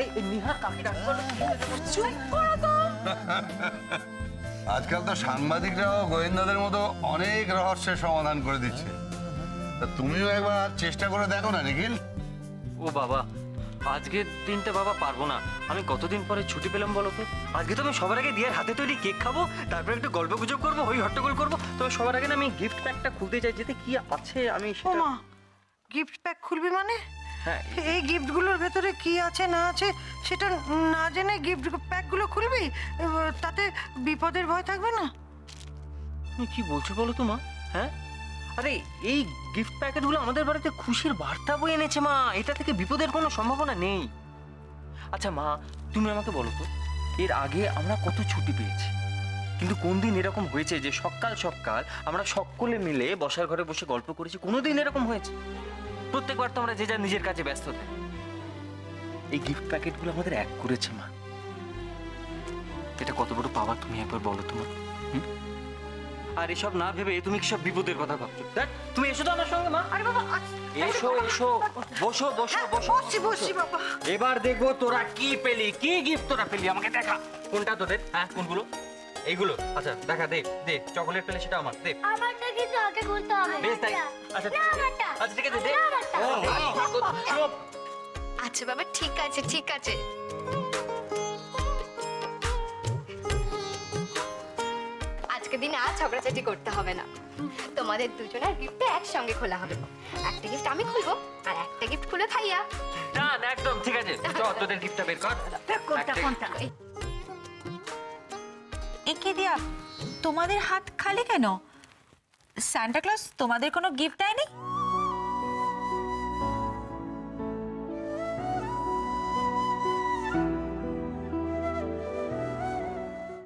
এই নিহা কাকে ডাকবো? চুপ করো তো। আজকাল তো সাংবাদিকরাও গোয়েন্দাদের মতো অনেক রহস্যের সমাধান করে দিচ্ছে। তা তুমিও একবার চেষ্টা করে দেখো না নিখিল। ও বাবা, আজকের দিনটা বাবা পারবো না। আমি কতদিন পরে ছুটি পেলাম বলো তো? আজকে তো আমি সবার আগে দিয়ার হাতে তৈরি কেক খাবো, তারপরে একটু গল্প গুজব করবো, হই হট্টগোল করবো। তবে সবার আগে না আমি গিফট প্যাকটা খুলতে চাই, যেতে কি আছে আমি ও সেটা। মা, গিফট প্যাক খুলবি মানে? হ্যাঁ, এই গিফটগুলোর ভেতরে কি আছে না আছে সেটা না জেনে গিফট প্যাকগুলো খুলবি? তাতে বিপদের ভয় থাকবে না? তুমি কি বলছো বলো তো মা? হ্যাঁ, আরে এই গিফট প্যাকেটগুলো আমাদের বাড়িতে খুশির বার্তা বয়ে এনেছে মা। এটা থেকে বিপদের কোনো সম্ভাবনা নেই। আচ্ছা মা, তুমি আমাকে বলো তো, এর আগে আমরা কত ছুটি পেয়েছি, কিন্তু কোন দিন এরকম হয়েছে যে সকাল সকাল আমরা সকলে মিলে বসার ঘরে বসে গল্প করেছি? কোনোদিন এরকম হয়েছে? প্রত্যেকবার তো আমরা যে যার নিজের কাছে ব্যস্ত থাকি। এই গিফট প্যাকেটগুলো আমাদের এক করেছে মা। এটা কত বড় পাওয়া তুমি একবার বলো তোমার। আর এসব না ভেবে তুমি কি সব বিপদের কথা ভাবছো? দেখ, তুমি এসো তো আমার সঙ্গে মা। আরে বাবা, এসো এসো, বসো বসো বসো। বসছি বসছি বাবা। এবার দেখবো তোরা কি পেলি, কি গিফট তোরা পেলি, আমাকে দেখা। কোনটা তোদের? হ্যাঁ, কোনগুলো? এইগুলো? আচ্ছা দেখা, দে দে। চকোলেট পেলে সেটা আমার, দে। আমারটা কিন্তু আগে করতে হবে। বেশ তাই। আচ্ছা না, আমারটা। আচ্ছা ঠিক আছে, দে। আমারটা। ও, চুপ। আচ্ছা বাবা, ঠিক আছে ঠিক আছে। আজকে দিনে আর ঝগড়াঝাটি করতে হবে না। তোমাদের দুজনের গিফটটা একসঙ্গে খোলা হবে। একটা গিফট আমি খুলবো আর একটা গিফট খুলে ভাইয়া। না না, একদম ঠিক আছে। চল তোদের গিফটটা বের কর। কোনটা কোনটা? একে দিয়া তোমাদের হাত খালি কেন? সান্টা ক্লজ তোমাদের কোনো গিফট দেয়